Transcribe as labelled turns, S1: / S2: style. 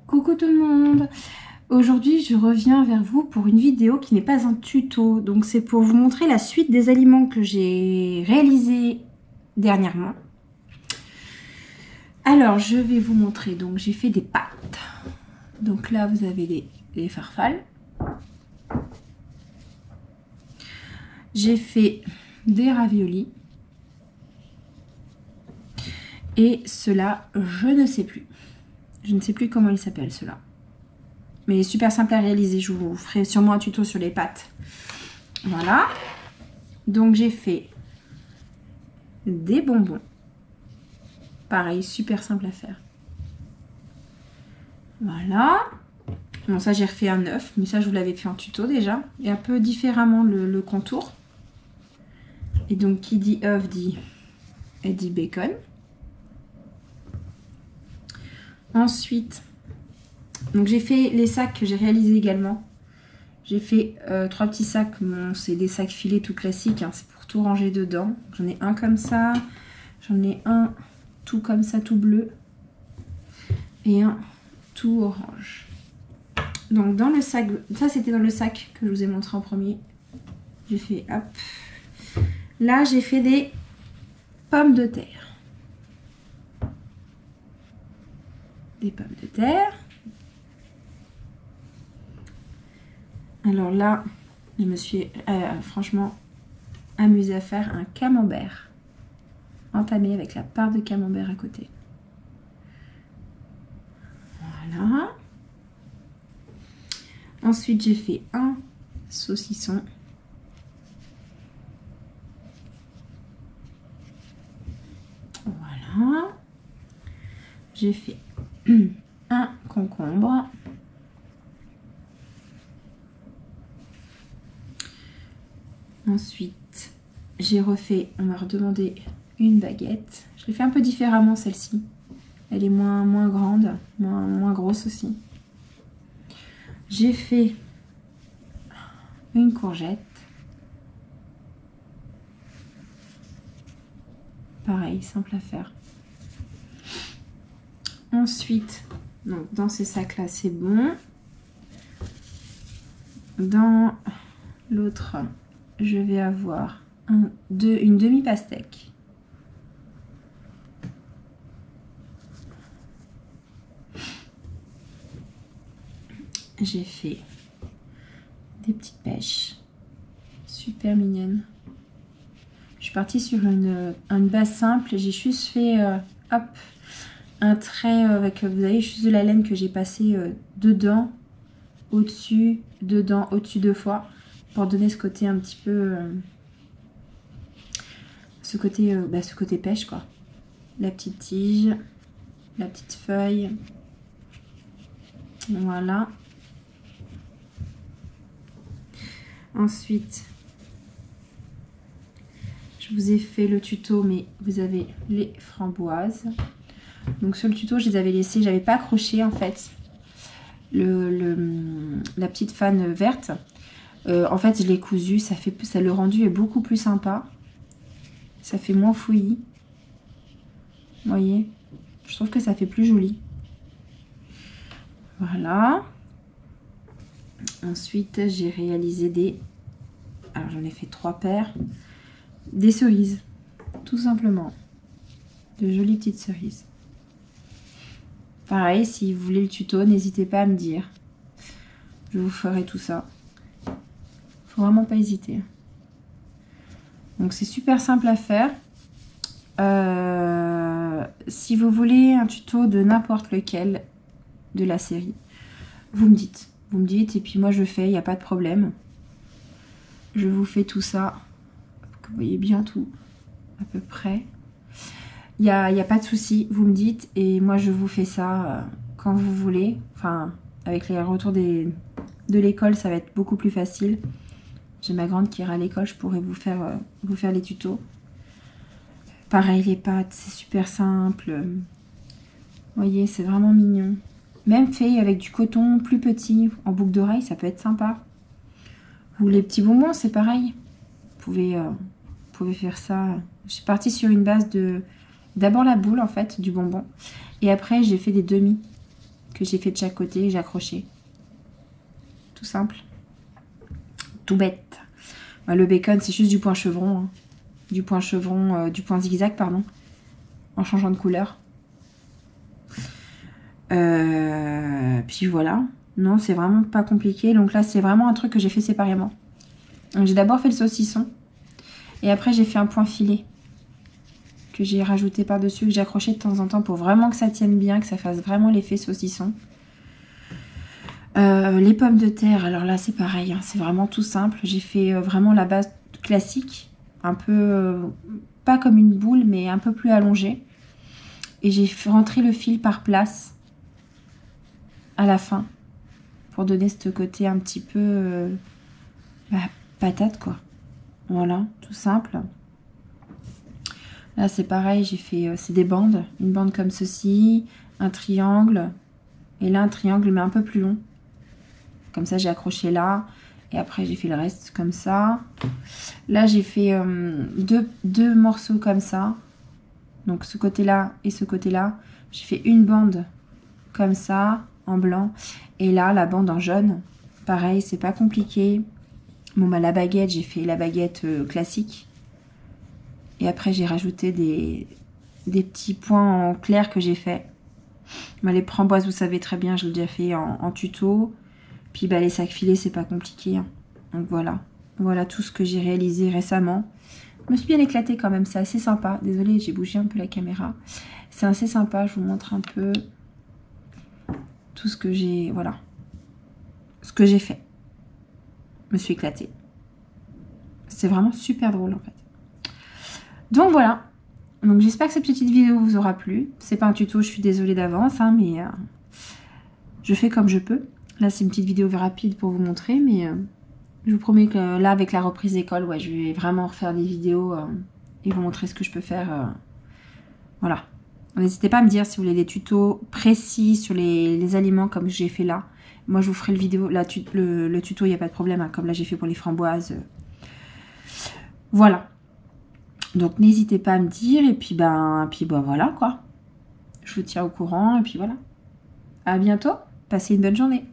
S1: Coucou tout le monde. Aujourd'hui je reviens vers vous pour une vidéo qui n'est pas un tuto. Donc c'est pour vous montrer la suite des aliments que j'ai réalisés dernièrement. Alors je vais vous montrer, donc j'ai fait des pâtes. Donc là vous avez les farfales. J'ai fait des raviolis. Et cela, je ne sais plus. Je ne sais plus comment il s'appelle cela. Mais super simple à réaliser. Je vous ferai sûrement un tuto sur les pâtes. Voilà. Donc j'ai fait des bonbons. Pareil, super simple à faire. Voilà. Bon, ça j'ai refait un œuf. Mais ça je vous l'avais fait en tuto déjà. Et un peu différemment le contour. Et donc qui dit œuf dit bacon. Ensuite, donc j'ai fait les sacs que j'ai réalisés également. J'ai fait 3 petits sacs. Bon, c'est des sacs filets tout classiques. Hein, c'est pour tout ranger dedans. J'en ai un comme ça. J'en ai un tout comme ça, tout bleu. Et un tout orange. Donc dans le sac, ça c'était dans le sac que je vous ai montré en premier. J'ai fait hop. Là j'ai fait des pommes de terre. Des pommes de terre. Alors là, je me suis franchement amusée à faire un camembert entamé avec la part de camembert à côté. Voilà. Ensuite, j'ai fait un saucisson. Voilà. J'ai fait un concombre. Ensuite, j'ai refait, on m'a redemandé une baguette. Je l'ai fait un peu différemment celle-ci. Elle est moins grande, moins grosse aussi. J'ai fait une courgette. Pareil, simple à faire. Ensuite, donc dans ces sacs-là, c'est bon. Dans l'autre, je vais avoir une demi-pastèque. J'ai fait des petites pêches. Super mignonnes. Je suis partie sur une base simple. J'ai juste fait hop, un trait avec, vous avez juste de la laine que j'ai passé dedans, au-dessus, dedans, au-dessus 2 fois. Pour donner ce côté un petit peu ce côté pêche quoi. La petite tige, la petite feuille, voilà. Ensuite je vous ai fait le tuto, mais vous avez les framboises. Donc sur le tuto je les avais laissées, j'avais pas accroché en fait la petite fan verte. En fait, je l'ai cousu, ça le rendu est beaucoup plus sympa. Ça fait moins fouillis. Vous voyez, je trouve que ça fait plus joli. Voilà. Ensuite, j'ai réalisé alors j'en ai fait 3 paires. Des cerises, tout simplement. De jolies petites cerises. Pareil, si vous voulez le tuto, n'hésitez pas à me dire. Je vous ferai tout ça. Faut vraiment pas hésiter. Donc c'est super simple à faire. Si vous voulez un tuto de n'importe lequel de la série, vous me dites. Vous me dites et puis moi je fais, il n'y a pas de problème. Je vous fais tout ça. Vous voyez bien tout, à peu près. Il n'y a pas de souci, vous me dites et moi je vous fais ça quand vous voulez. Enfin, avec les retours de l'école, ça va être beaucoup plus facile. J'ai ma grande qui ira à l'école, je pourrais vous faire les tutos. Pareil, les pâtes, c'est super simple. Vous voyez, c'est vraiment mignon. Même fait avec du coton plus petit, en boucle d'oreille, ça peut être sympa. Ou les petits bonbons, c'est pareil. Vous pouvez faire ça. Je suis partie sur une base d'abord la boule, en fait, du bonbon. Et après, j'ai fait des demi. que j'ai fait de chaque côté et j'ai accroché. Tout simple. Tout bête. Le bacon, c'est juste du point chevron. Hein. Du point chevron, du point zigzag, pardon. En changeant de couleur. Puis voilà. Non, c'est vraiment pas compliqué. Donc là, c'est vraiment un truc que j'ai fait séparément. J'ai d'abord fait le saucisson. Et après, j'ai fait un point filet. Que j'ai rajouté par-dessus, que j'ai accroché de temps en temps pour vraiment que ça tienne bien, que ça fasse vraiment l'effet saucisson. Les pommes de terre, alors là, c'est pareil. Hein, c'est vraiment tout simple. J'ai fait vraiment la base classique. Un peu, pas comme une boule, mais un peu plus allongée. Et j'ai rentré le fil par place à la fin. Pour donner ce côté un petit peu patate, quoi. Voilà, tout simple. Là, c'est pareil, j'ai fait... c'est des bandes. Une bande comme ceci, un triangle. Et là, un triangle, mais un peu plus long. Comme ça, j'ai accroché là. Et après, j'ai fait le reste comme ça. Là, j'ai fait deux morceaux comme ça. Donc, ce côté-là et ce côté-là. J'ai fait une bande comme ça, en blanc. Et là, la bande en jaune. Pareil, c'est pas compliqué. Bon, bah, la baguette, j'ai fait la baguette classique. Et après, j'ai rajouté des petits points en clair que j'ai fait. Bah, les framboises, vous savez très bien, je l'ai déjà fait en tuto. Puis bah, les sacs filets, c'est pas compliqué. Hein. Donc voilà. Voilà tout ce que j'ai réalisé récemment. Je me suis bien éclatée quand même, c'est assez sympa. Désolée, j'ai bougé un peu la caméra. C'est assez sympa, je vous montre un peu tout ce que j'ai... Voilà. Ce que j'ai fait. Je me suis éclatée. C'est vraiment super drôle en fait. Donc voilà. Donc j'espère que cette petite vidéo vous aura plu. C'est pas un tuto, je suis désolée d'avance, hein, mais je fais comme je peux. Là, c'est une petite vidéo rapide pour vous montrer, mais je vous promets que là, avec la reprise d'école, ouais, je vais vraiment refaire des vidéos et vous montrer ce que je peux faire. Voilà. N'hésitez pas à me dire si vous voulez des tutos précis sur les aliments comme j'ai fait là. Moi, je vous ferai le tuto, il n'y a pas de problème, hein, comme là, j'ai fait pour les framboises. Voilà. Donc, n'hésitez pas à me dire, et puis, voilà, quoi. Je vous tiens au courant, et puis voilà. À bientôt. Passez une bonne journée.